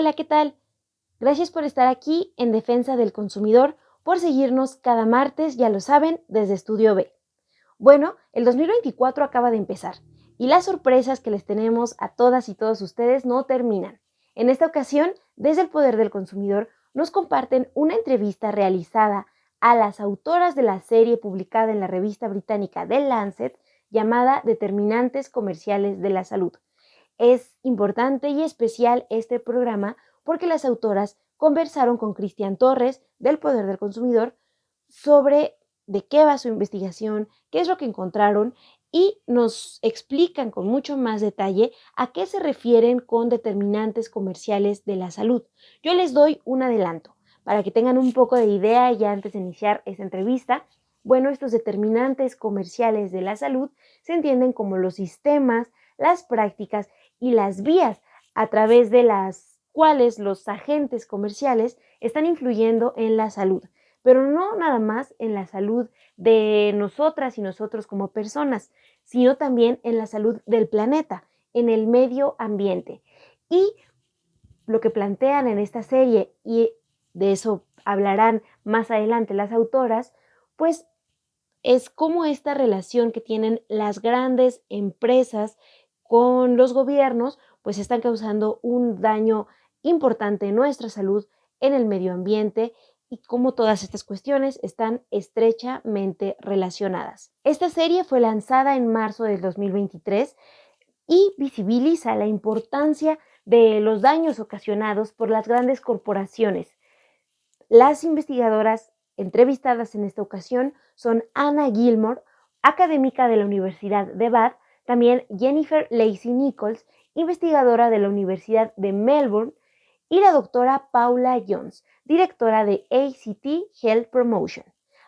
Hola, ¿qué tal? Gracias por estar aquí en Defensa del Consumidor, por seguirnos cada martes, ya lo saben, desde Estudio B. Bueno, el 2024 acaba de empezar y las sorpresas que les tenemos a todas y todos ustedes no terminan. En esta ocasión, desde el Poder del Consumidor, nos comparten una entrevista realizada a las autoras de la serie publicada en la revista británica de Lancet llamada Determinantes comerciales de la salud. Es importante y especial este programa porque las autoras conversaron con Torres del Poder del Consumidor sobre de qué va su investigación, qué es lo que encontraron y nos explican con mucho más detalle a qué se refieren con determinantes comerciales de la salud. Yo les doy un adelanto para que tengan un poco de idea ya antes de iniciar esta entrevista. Bueno, estos determinantes comerciales de la salud se entienden como los sistemas, las prácticas y las vías a través de las cuales los agentes comerciales están influyendo en la salud, pero no nada más en la salud de nosotras y nosotros como personas, sino también en la salud del planeta, en el medio ambiente. Y lo que plantean en esta serie, y de eso hablarán más adelante las autoras, pues es cómo esta relación que tienen las grandes empresas con los gobiernos, pues están causando un daño importante en nuestra salud, en el medio ambiente y cómo todas estas cuestiones están estrechamente relacionadas. Esta serie fue lanzada en marzo del 2023 y visibiliza la importancia de los daños ocasionados por las grandes corporaciones. Las investigadoras entrevistadas en esta ocasión son Anna Gilmore, académica de la Universidad de Bath, también Jennifer Lacy-Nichols, investigadora de la Universidad de Melbourne, y la doctora Paula Jones, directora de ACT Health Promotion.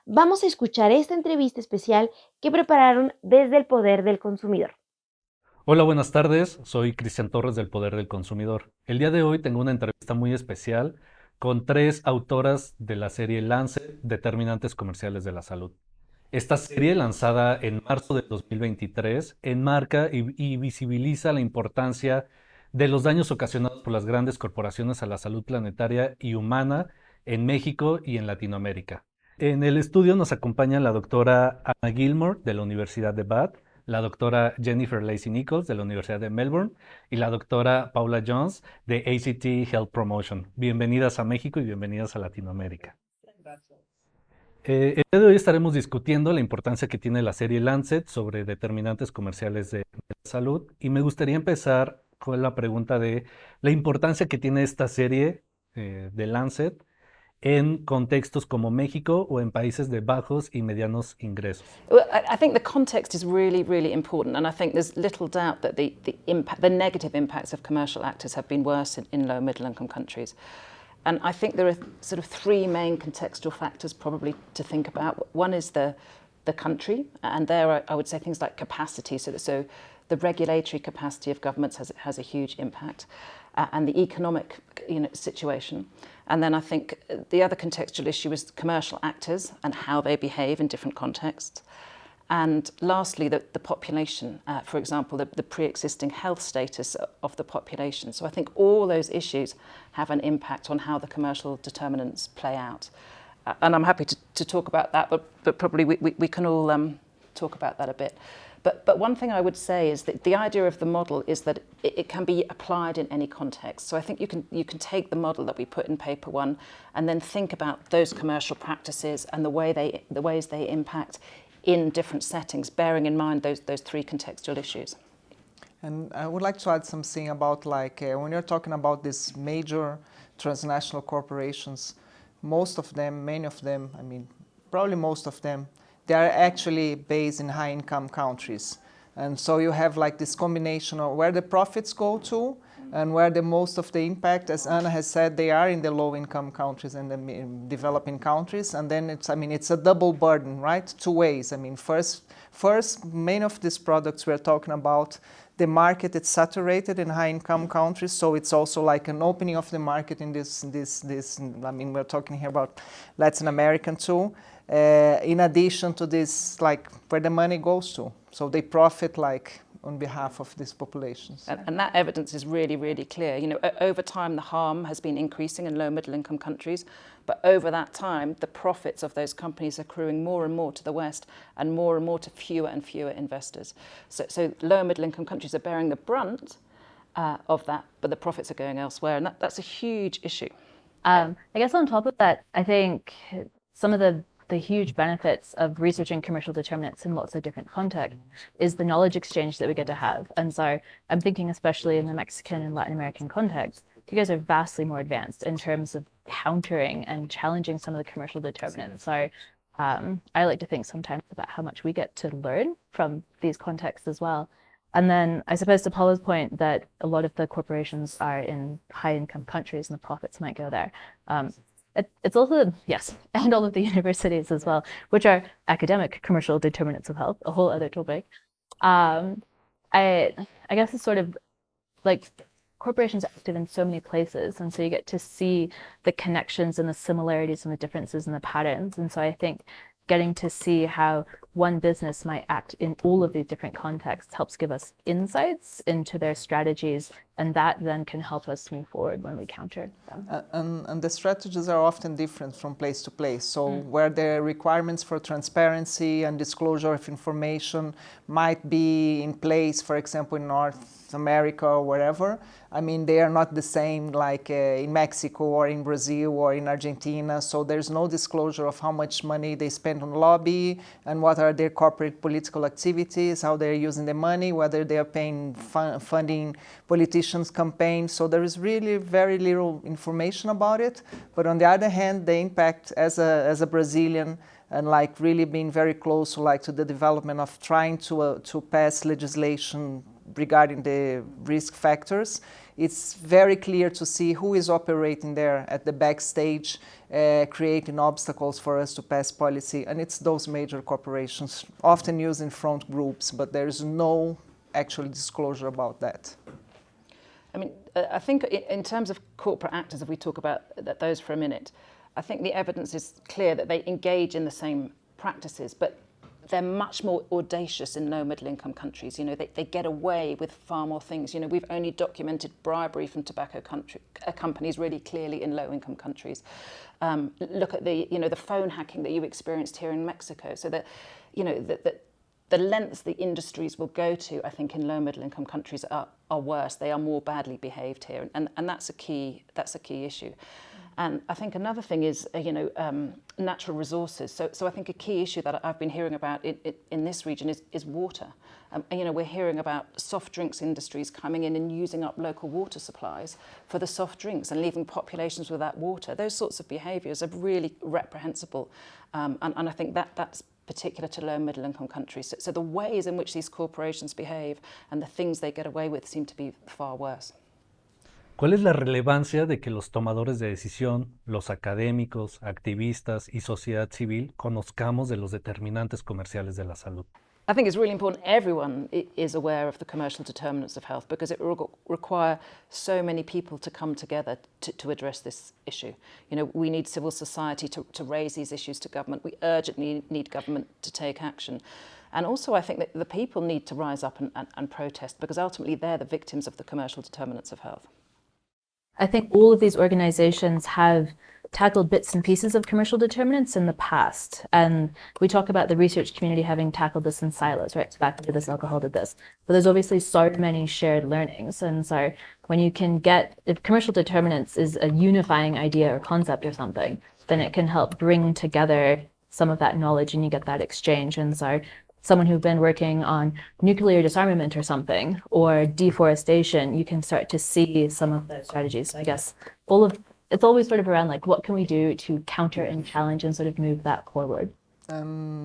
Vamos a escuchar esta entrevista especial que prepararon desde el Poder del Consumidor. Hola, buenas tardes. Soy Torres del Poder del Consumidor. El día de hoy tengo una entrevista muy especial con 3 autoras de la serie Lancet, Determinantes comerciales de la salud. Esta serie, lanzada en marzo de 2023, enmarca y visibiliza la importancia de los daños ocasionados por las grandes corporaciones a la salud planetaria y humana en México y en Latinoamérica. En el estudio nos acompaña la doctora Anna Gilmore de la Universidad de Bath, la doctora Jennifer Lacy-Nichols de la Universidad de Melbourne y la doctora Paula Jones de ACT Health Promotion. Bienvenidas a México y bienvenidas a Latinoamérica. El día de hoy estaremos discutiendo la importancia que tiene la serie Lancet sobre determinantes comerciales de la salud y me gustaría empezar con la pregunta de la importancia que tiene esta serie de Lancet en contextos como México o en países de bajos y medianos ingresos. Well, I think the context is really, really important, and I think there's little doubt that the negative impacts of commercial actors have been worse in low middle income countries. And I think there are sort of 3 main contextual factors probably to think about. One is the country, and there I would say things like capacity. So the regulatory capacity of governments has a huge impact, and the economic situation. And then I think the other contextual issue is commercial actors and how they behave in different contexts. And lastly, the population, for example, the pre-existing health status of the population. So I think all those issues have an impact on how the commercial determinants play out. And I'm happy to talk about that, but probably we can all talk about that a bit. But one thing I would say is that the idea of the model is that it can be applied in any context. So I think you can take the model that we put in paper 1 and then think about those commercial practices and the ways they impact in different settings, bearing in mind those 3 contextual issues. And I would like to add something about when you're talking about these major transnational corporations, most of them, many of them, I mean, probably most of them, they are actually based in high-income countries. And so you have like this combination of where the profits go to and where the most of the impact, as Anna has said, they are in the low-income countries and the developing countries. And then it's a double burden, right? 2 ways. I mean, first, many of these products we're talking about, the market is saturated in high-income countries, so it's also like an opening of the market in this. I mean, we're talking here about Latin American too. In addition to this, like where the money goes to, so they profit like on behalf of these populations. And that evidence is really, really clear. You know, over time, the harm has been increasing in low middle income countries, but over that time, the profits of those companies are accruing more and more to the West and more to fewer and fewer investors. So low middle income countries are bearing the brunt of that, but the profits are going elsewhere, and that's a huge issue. I guess on top of that, I think some of the huge benefits of researching commercial determinants in lots of different contexts is the knowledge exchange that we get to have. And so I'm thinking especially in the Mexican and Latin American context, you guys are vastly more advanced in terms of countering and challenging some of the commercial determinants. So I like to think sometimes about how much we get to learn from these contexts as well. And then I suppose to Paula's point that a lot of the corporations are in high income countries and the profits might go there. It's also, yes, and all of the universities as well, which are academic commercial determinants of health, a whole other topic. I guess it's sort of like corporations are active in so many places, and so you get to see the connections and the similarities and the differences and the patterns. And so I think getting to see how one business might act in all of these different contexts helps give us insights into their strategies, and that then can help us move forward when we counter them. And the strategies are often different from place to place. So where the requirements for transparency and disclosure of information might be in place, for example, in North America or wherever, I mean, they are not the same like in Mexico or in Brazil or in Argentina. So there's no disclosure of how much money they spend on lobby and what are their corporate political activities, how they're using the money, whether they are paying funding politicians' campaigns. So there is really very little information about it. But on the other hand, the impact as a Brazilian and like really being very close to the development of trying to pass legislation regarding the risk factors, it's very clear to see who is operating there at the backstage, creating obstacles for us to pass policy. And it's those major corporations, often using front groups, but there is no actual disclosure about that. I mean, I think in terms of corporate actors, if we talk about those for a minute, I think the evidence is clear that they engage in the same practices, but they're much more audacious in low middle income countries. You know, they get away with far more things. You know, we've only documented bribery from tobacco companies really clearly in low income countries. Look at the phone hacking that you experienced here in Mexico. So that, you know, the lengths the industries will go to, I think, in low middle income countries are worse. They are more badly behaved here, and that's a key issue. And I think another thing is, natural resources. So I think a key issue that I've been hearing about in this region is water. We're hearing about soft drinks industries coming in and using up local water supplies for the soft drinks and leaving populations without water. Those sorts of behaviours are really reprehensible. And I think that's particular to low middle income countries. So the ways in which these corporations behave and the things they get away with seem to be far worse. ¿Cuál es la relevancia de que los tomadores de decisión, los académicos, activistas y sociedad civil conozcamos de los determinantes comerciales de la salud? I think it's really important everyone is aware of the commercial determinants of health, because it will require so many people to come together to address this issue. You know, we need civil society to raise these issues to government. We urgently need government to take action. And also I think that the people need to rise up and protest, because ultimately they're the victims of the commercial determinants of health. I think all of these organizations have tackled bits and pieces of commercial determinants in the past. And we talk about the research community having tackled this in silos, right? Tobacco did this, alcohol did this. But there's obviously so many shared learnings. And so when you can if commercial determinants is a unifying idea or concept or something, then it can help bring together some of that knowledge and you get that exchange. And so someone who's been working on nuclear disarmament or something, or deforestation, you can start to see some of the strategies. So I guess it's always sort of around like, what can we do to counter and challenge and sort of move that forward?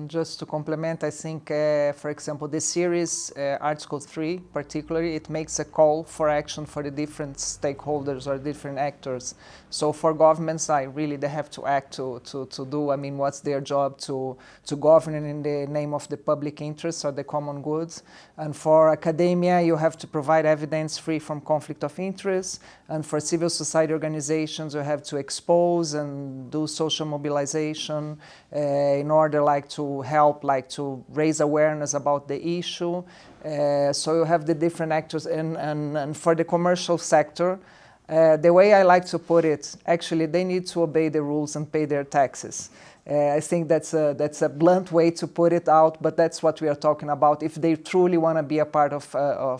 Just to complement, I think, for example, this series, Article 3 particularly, it makes a call for action for the different stakeholders or different actors. So for governments, they have to act to do, what's their job to govern in the name of the public interest or the common goods. And for academia, you have to provide evidence free from conflict of interest. And for civil society organizations, you have to expose and do social mobilization in order order like to help, like to raise awareness about the issue. So you have the different actors, and for the commercial sector, the way I like to put it, actually they need to obey the rules and pay their taxes. I think that's a blunt way to put it out, but that's what we are talking about. If they truly want to be a part of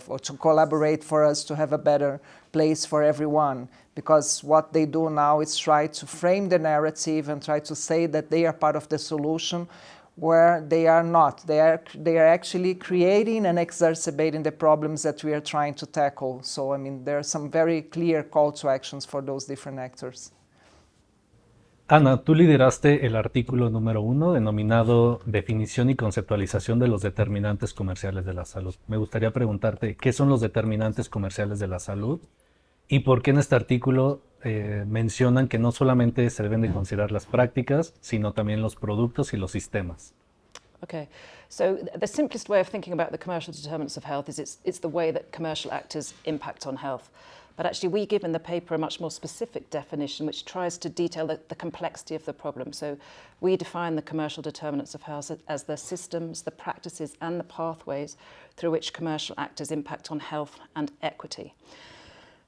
or to collaborate for us to have a better place for everyone, because what they do now is try to frame the narrative and try to say that they are part of the solution, where they are not. They are actually creating and exacerbating the problems that we are trying to tackle. So, I mean, there are some very clear call to actions for those different actors. Ana, tú lideraste el artículo número 1 denominado Definición y conceptualización de los determinantes comerciales de la salud. Me gustaría preguntarte, ¿qué son los determinantes comerciales de la salud? ¿Y por qué en este artículo mencionan que no solamente se deben de considerar las prácticas, sino también los productos y los sistemas? Okay, so the simplest way of thinking about the commercial determinants of health is it's the way that commercial actors impact on health. But actually we give in the paper a much more specific definition which tries to detail the complexity of the problem. So we define the commercial determinants of health as the systems, the practices and the pathways through which commercial actors impact on health and equity.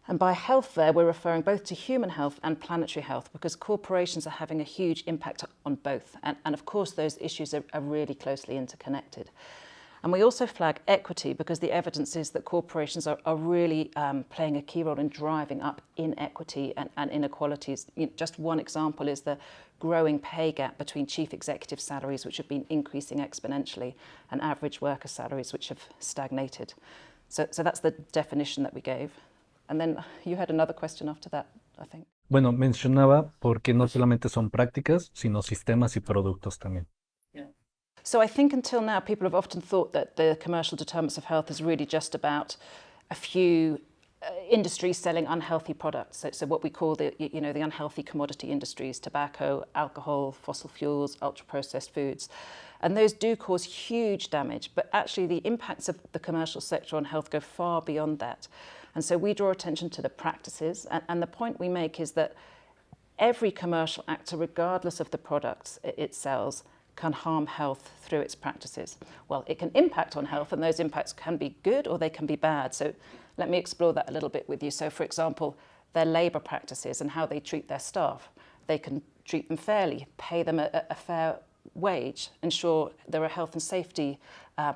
And by health there, we're referring both to human health and planetary health, because corporations are having a huge impact on both. And of course, those issues are really closely interconnected. And we also flag equity because the evidence is that corporations are really playing a key role in driving up inequity and inequalities. Just one example is the growing pay gap between chief executive salaries, which have been increasing exponentially, and average worker salaries, which have stagnated. So that's the definition that we gave. And then you had another question after that, I think. Bueno, mencionaba porque no solamente son prácticas, sino sistemas y productos también. So I think until now people have often thought that the commercial determinants of health is really just about a few industries selling unhealthy products. So what we call the unhealthy commodity industries, tobacco, alcohol, fossil fuels, ultra-processed foods. And those do cause huge damage, but actually the impacts of the commercial sector on health go far beyond that. And so we draw attention to the practices, and the point we make is that every commercial actor, regardless of the products it sells, can harm health through its practices. Well, it can impact on health, and those impacts can be good or they can be bad. So let me explore that a little bit with you. So for example, their labour practices and how they treat their staff. They can treat them fairly, pay them a fair wage, ensure there are health and safety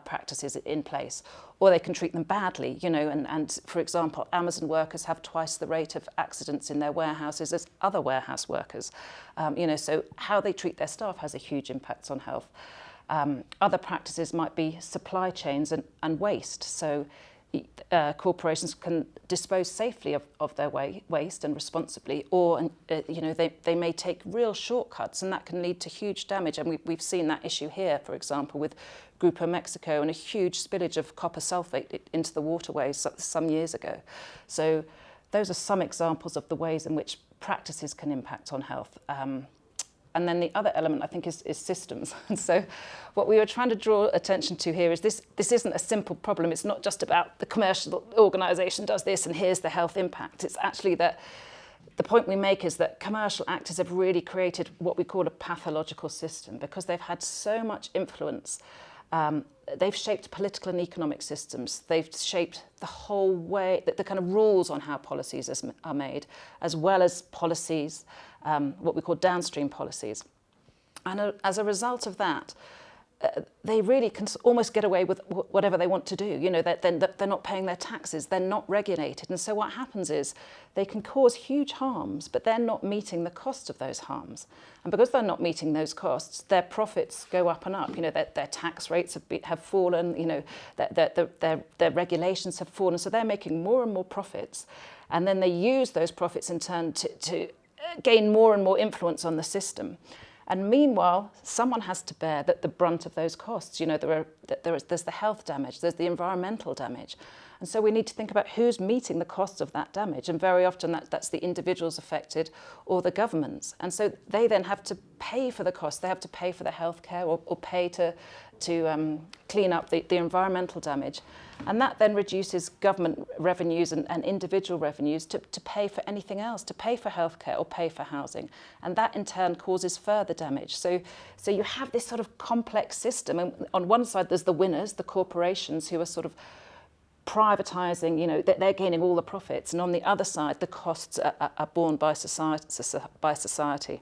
practices in place, or they can treat them badly, and for example, Amazon workers have twice the rate of accidents in their warehouses as other warehouse workers. So how they treat their staff has a huge impact on health. Other practices might be supply chains and waste. So corporations can dispose safely of their waste and responsibly, or they may take real shortcuts, and that can lead to huge damage. And we've seen that issue here, for example, with Grupo Mexico and a huge spillage of copper sulfate into the waterways some years ago. So those are some examples of the ways in which practices can impact on health. And then the other element, I think, is systems. And so what we were trying to draw attention to here is this isn't a simple problem. It's not just about the commercial organisation does this and here's the health impact. It's actually that the point we make is that commercial actors have really created what we call a pathological system because they've had so much influence. They've shaped political and economic systems. They've shaped the whole way, the kind of rules on how policies are made, as well as policies, what we call downstream policies. And as a result of that, they really can almost get away with whatever they want to do. They're not paying their taxes, they're not regulated. And so what happens is they can cause huge harms, but they're not meeting the cost of those harms. And because they're not meeting those costs, their profits go up and up. Their tax rates have fallen, their regulations have fallen. So they're making more and more profits. And then they use those profits in turn to gain more and more influence on the system. And meanwhile, someone has to bear the brunt of those costs. There's the health damage, there's the environmental damage. And so we need to think about who's meeting the costs of that damage. And very often that's the individuals affected or the governments. And so they then have to pay for the cost. They have to pay for the healthcare or pay to clean up the environmental damage. And that then reduces government revenues and individual revenues to pay for anything else, to pay for healthcare or pay for housing. And that in turn causes further damage. So you have this sort of complex system. And on one side, there's the winners, the corporations who are sort of privatizing, you know, they're gaining all the profits. And on the other side, the costs are borne by society.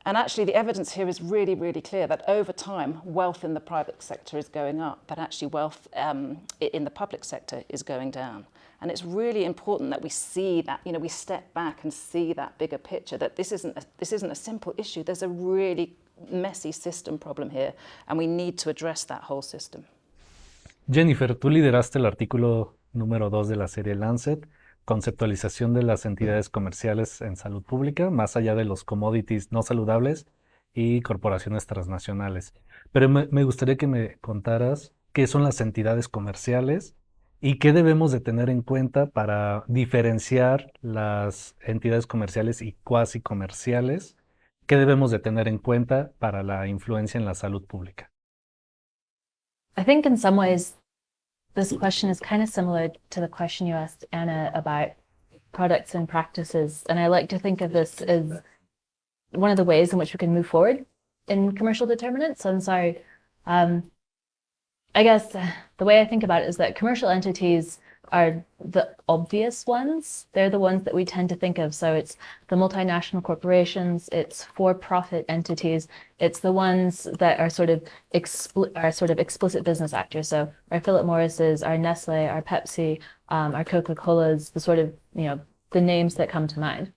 And actually, the evidence here is really, really clear that over time, wealth in the private sector is going up, but actually wealth in the public sector is going down. And it's really important that we see that, you know, we step back and see that bigger picture, that this isn't a simple issue. There's a really messy system problem here, and we need to address that whole system. Jennifer, tú lideraste el artículo número 2 de la serie Lancet, conceptualización de las entidades comerciales en salud pública, más allá de los commodities no saludables y corporaciones transnacionales. Pero me gustaría que me contaras qué son las entidades comerciales y qué debemos de tener en cuenta para diferenciar las entidades comerciales y cuasi comerciales, qué debemos de tener en cuenta para la influencia en la salud pública. I think in some ways, this question is kind of similar to the question you asked Anna about products and practices. And I like to think of this as one of the ways in which we can move forward in commercial determinants. And so I guess the way I think about it is that commercial entities are the obvious ones. They're the ones that we tend to think of. So it's the multinational corporations, it's for-profit entities, it's the ones that are sort of explicit business actors. So our Philip Morris's, our Nestle, our Pepsi, our Coca-Cola's, the sort of, you know, the names that come to mind.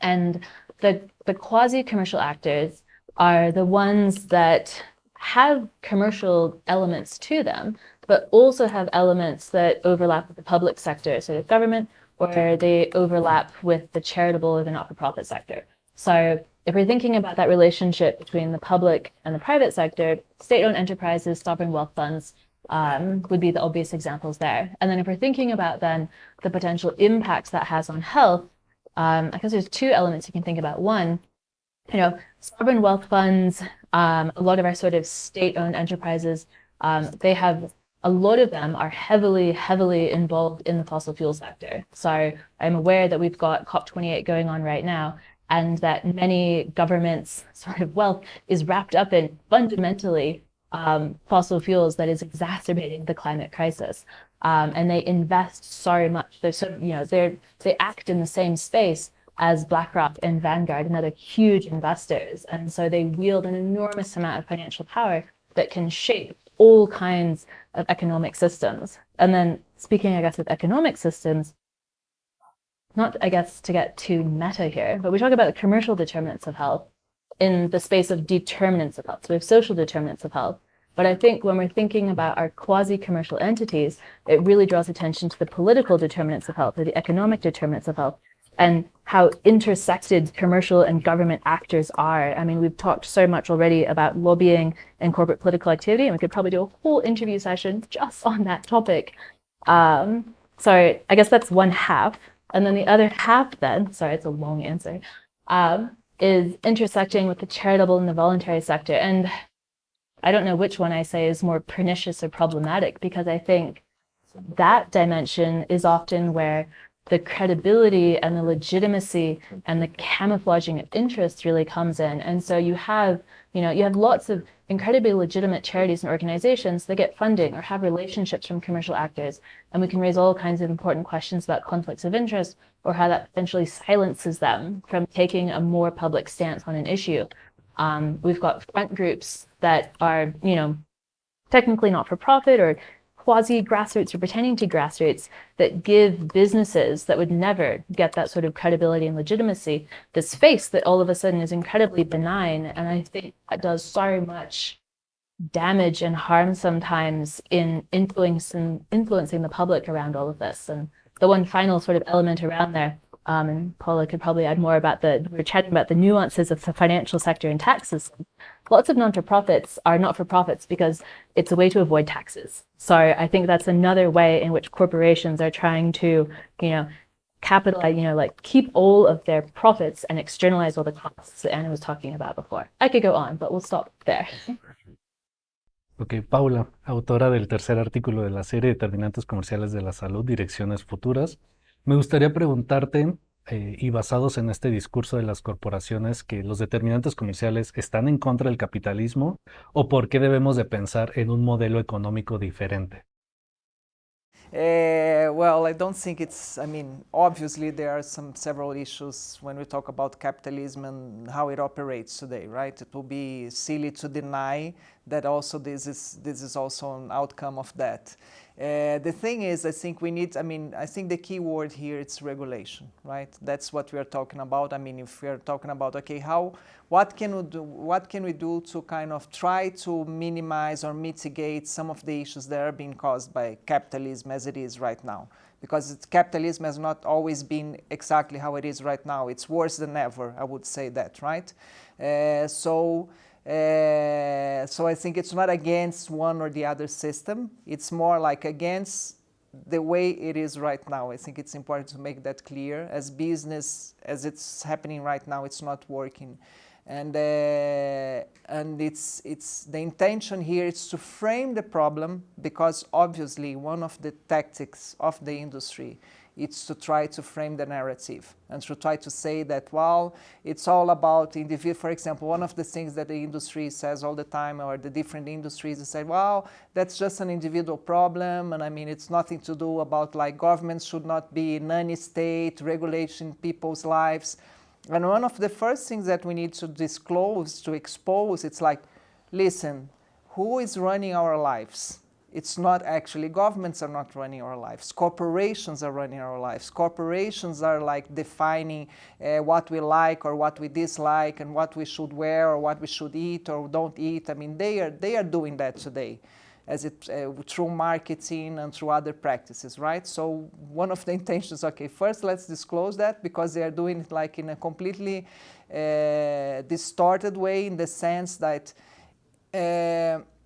And the quasi-commercial actors are the ones that have commercial elements to them, but also have elements that overlap with the public sector, so the government, or they overlap with the charitable or the not-for-profit sector. So if we're thinking about that relationship between the public and the private sector, state-owned enterprises, sovereign wealth funds would be the obvious examples there. And then if we're thinking about then the potential impacts that has on health, I guess there's two elements you can think about. One, you know, sovereign wealth funds, a lot of our sort of state-owned enterprises, they have a lot of them are heavily, heavily involved in the fossil fuel sector. So I'm aware that we've got COP28 going on right now, and that many governments' sort of wealth is wrapped up in fundamentally fossil fuels that is exacerbating the climate crisis. And they invest so much. They're sort of, you know, they act in the same space as BlackRock and Vanguard and other huge investors. And so they wield an enormous amount of financial power that can shape all kinds of economic systems. And then speaking, I guess, of economic systems, not, I guess, to get too meta here, but we talk about commercial determinants of health in the space of determinants of health. So we have social determinants of health. But I think when we're thinking about our quasi-commercial entities, it really draws attention to the political determinants of health or the economic determinants of health, and how intersected commercial and government actors are. I mean, we've talked so much already about lobbying and corporate political activity, and we could probably do a whole interview session just on that topic. So I guess that's one half. And then the other half then, sorry, it's a long answer, is intersecting with the charitable and the voluntary sector. And I don't know which one I say is more pernicious or problematic, because I think that dimension is often where the credibility and the legitimacy and the camouflaging of interest really comes in. And so you have lots of incredibly legitimate charities and organizations that get funding or have relationships from commercial actors. And we can raise all kinds of important questions about conflicts of interest or how that potentially silences them from taking a more public stance on an issue. We've got front groups that are, you know, technically not for profit or quasi-grassroots or pretending to grassroots that give businesses that would never get that sort of credibility and legitimacy this face that all of a sudden is incredibly benign. And I think that does so much damage and harm sometimes in influencing the public around all of this. And the one final sort of element around there, and Paula could probably add more about we're chatting about the nuances of the financial sector and tax system. lots of non-for-profits are not-for-profits because it's a way to avoid taxes. So I think that's another way in which corporations are trying to, capitalize, like keep all of their profits and externalize all the costs that Anna was talking about before. I could go on, but we'll stop there. Ok, Paula, autora del tercer artículo de la serie Determinantes comerciales de la salud, direcciones futuras. Me gustaría preguntarte, y basados en este discurso de las corporaciones, que los determinantes comerciales están en contra del capitalismo, o por qué debemos de pensar en un modelo económico diferente. Well, I don't think obviously there are several issues when we talk about capitalism and how it operates today, right? It will be silly to deny that also this is also an outcome of that. The thing is, I think I think the key word here is regulation, right? That's what we are talking about. If we are talking about, okay, what can we do to kind of try to minimize or mitigate some of the issues that are being caused by capitalism as it is right now? Because capitalism has not always been exactly how it is right now. It's worse than ever, I would say that, right? So I think it's not against one or the other system. It's more like against the way it is right now. I think it's important to make that clear. As business, as it's happening right now, it's not working. And it's the intention here is to frame the problem, because obviously one of the tactics of the industry is to try to frame the narrative and to try to say that, well, it's all about individual. For example, one of the things that the industry says all the time, or the different industries, they say, well, that's just an individual problem, and it's nothing to do about, like, governments should not be nanny state regulating people's lives. And one of the first things that we need to disclose, to expose, it's like, listen, who is running our lives? It's not actually, governments are not running our lives. Corporations are running our lives. Corporations are like defining what we like or what we dislike, and what we should wear or what we should eat or don't eat. They are doing that today, as through marketing and through other practices, right? So one of the intentions, okay, first let's disclose that, because they are doing it like in a completely distorted way, in the sense that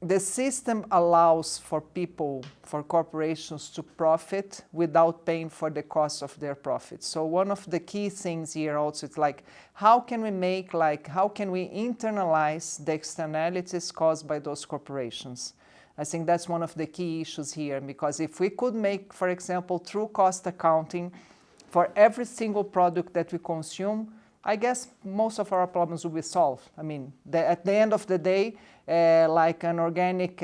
the system allows for people, for corporations to profit without paying for the cost of their profits. So one of the key things here also, it's like, how can we internalize the externalities caused by those corporations? I think that's one of the key issues here, because if we could make, for example, true cost accounting for every single product that we consume, I guess most of our problems will be solved. At the end of the day, like an organic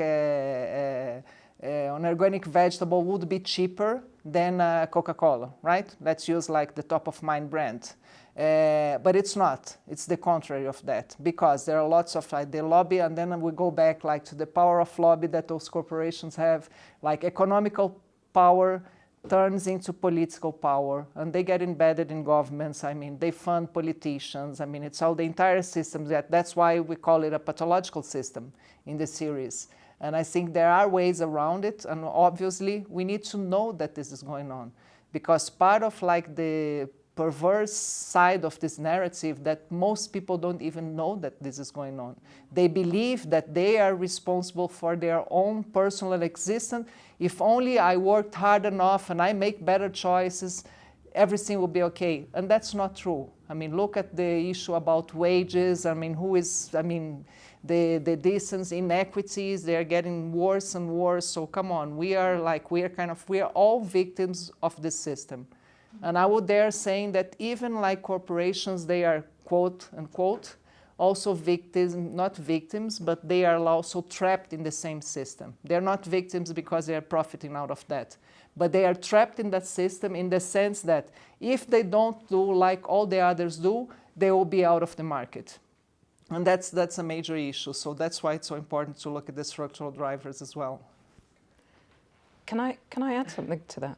vegetable would be cheaper than Coca-Cola, right? Let's use like the top of mind brand. But it's not. It's the contrary of that, because there are lots of the lobby, and then we go back like to the power of lobby that those corporations have, like economical power turns into political power, and they get embedded in governments. They fund politicians. It's all the entire system. That's why we call it a pathological system in the series. And I think there are ways around it, and obviously we need to know that this is going on, because part of like the perverse side of this narrative, that most people don't even know that this is going on. They believe that they are responsible for their own personal existence. If only I worked hard enough and I make better choices, everything will be okay. And that's not true. Look at the issue about wages. The distance inequities, they're getting worse and worse. So come on, we are all victims of this system. And I would dare saying that even like corporations, they are, quote unquote, also victims, not victims, but they are also trapped in the same system. They're not victims because they are profiting out of that, but they are trapped in that system, in the sense that if they don't do like all the others do, they will be out of the market. And that's a major issue. So that's why it's so important to look at the structural drivers as well. Can I add something to that?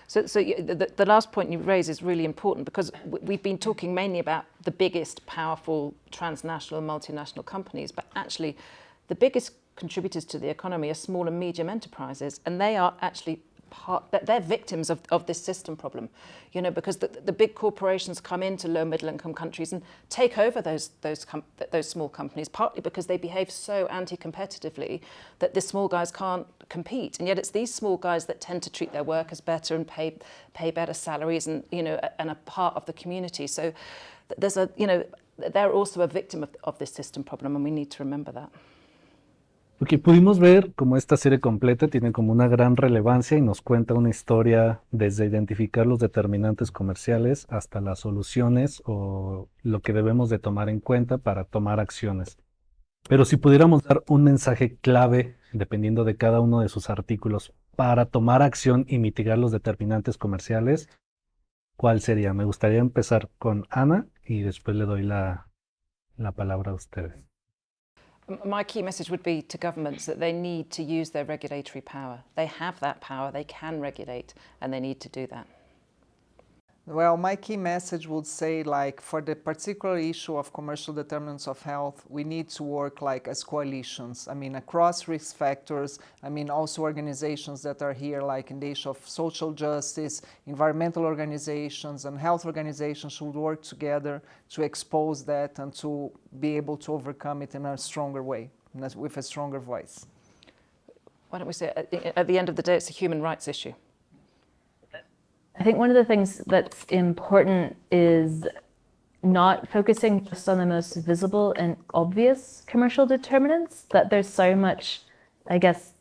So the last point you raise is really important, because we've been talking mainly about the biggest, powerful, transnational, multinational companies, but actually the biggest contributors to the economy are small and medium enterprises, and they are actually they're victims of this system problem, you know, because the big corporations come into low middle income countries and take over those small companies, partly because they behave so anti-competitively that the small guys can't compete, and yet it's these small guys that tend to treat their workers better and pay better salaries, and you know, and are part of the community. So there's a, you know, they're also a victim of this system problem, and we need to remember that. Ok, pudimos ver cómo esta serie completa tiene como una gran relevancia y nos cuenta una historia desde identificar los determinantes comerciales hasta las soluciones o lo que debemos de tomar en cuenta para tomar acciones. Pero si pudiéramos dar un mensaje clave, dependiendo de cada uno de sus artículos, para tomar acción y mitigar los determinantes comerciales, ¿cuál sería? Me gustaría empezar con Ana y después le doy la palabra a ustedes. My key message would be to governments that they need to use their regulatory power. They have that power, they can regulate, and they need to do that. Well, my key message would say, like, for the particular issue of commercial determinants of health, we need to work like as coalitions. I mean, across risk factors. I mean, also organizations that are here, like in the issue of social justice, environmental organizations, and health organizations should work together to expose that and to be able to overcome it in a stronger way, with a stronger voice. Why don't we say, at the end of the day, it's a human rights issue. I think one of the things that's important is not focusing just on the most visible and obvious commercial determinants, that there's so much, I guess,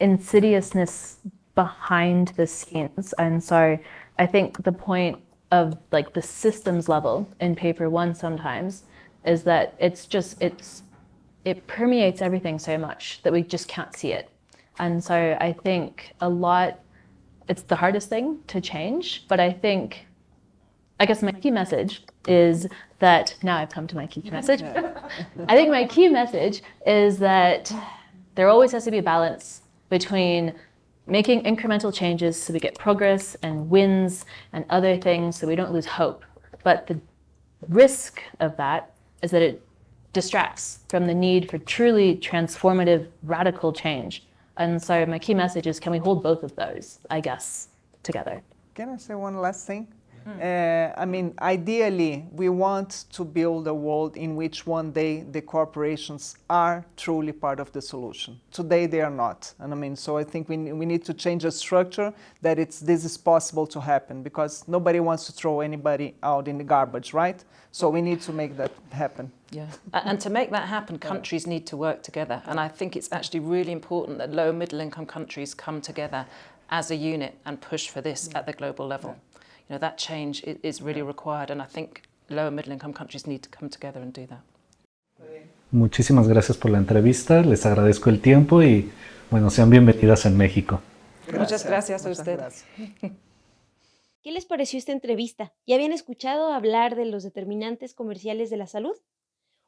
insidiousness behind the scenes. And so I think the point of like the systems level in paper one sometimes is that it permeates everything so much that we just can't see it. And so I think it's the hardest thing to change, but I guess my key message is that, now I've come to my key message. I think my key message is that there always has to be a balance between making incremental changes so we get progress and wins and other things so we don't lose hope. But the risk of that is that it distracts from the need for truly transformative, radical change. And so my key message is, can we hold both of those, I guess, together? Can I say one last thing? I mean, ideally, we want to build a world in which one day the corporations are truly part of the solution. Today, they are not. And I mean, so I think we need to change the structure that this is possible to happen, because nobody wants to throw anybody out in the garbage, right? So we need to make that happen. Yeah, and to make that happen, countries need to work together. And I think it's actually really important that low and middle income countries come together as a unit and push for this at the global level. You know, that change is really required, and I think low and middle income countries need to come together and do that. Muchísimas gracias por la entrevista, les agradezco el tiempo y bueno, sean bienvenidas en México. Muchas gracias a ustedes. ¿Qué les pareció esta entrevista? ¿Ya habían escuchado hablar de los determinantes comerciales de la salud?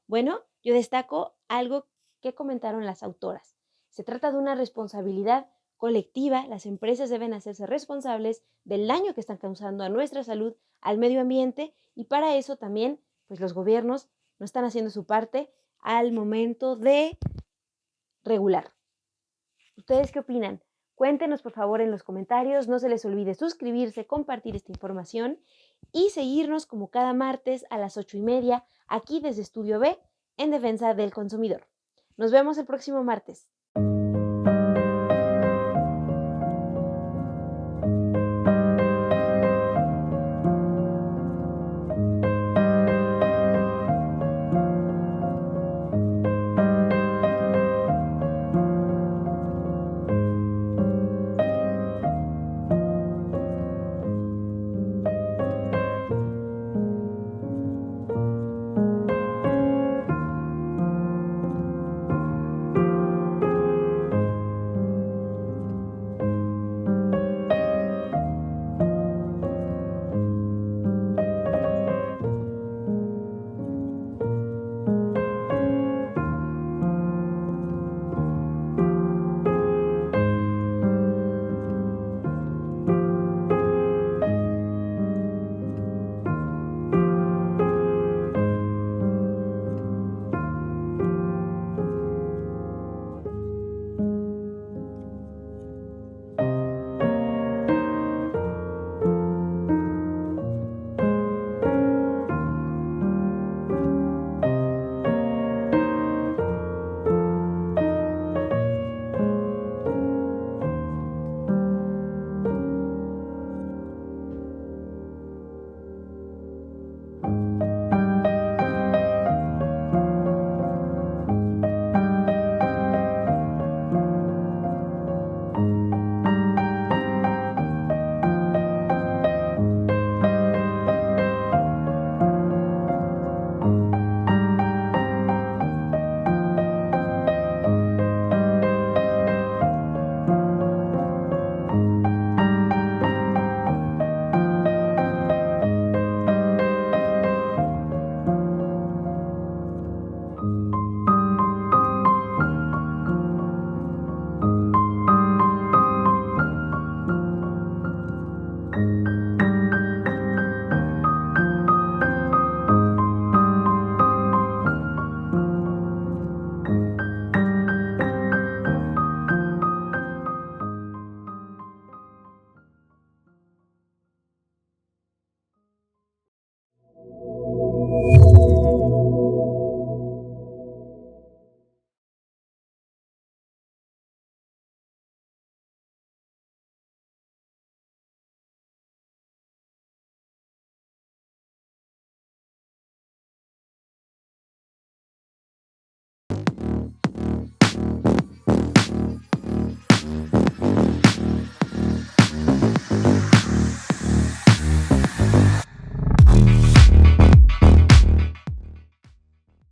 Bueno, yo destaco algo que comentaron las autoras. Se trata de una responsabilidad colectiva. Las empresas deben hacerse responsables del daño que están causando a nuestra salud, al medio ambiente, y para eso también, pues los gobiernos no están haciendo su parte al momento de regular. ¿Ustedes qué opinan? Cuéntenos por favor en los comentarios, no se les olvide suscribirse, compartir esta información y seguirnos como cada martes a las 8:30 aquí desde Estudio B en Defensa del Consumidor. Nos vemos el próximo martes.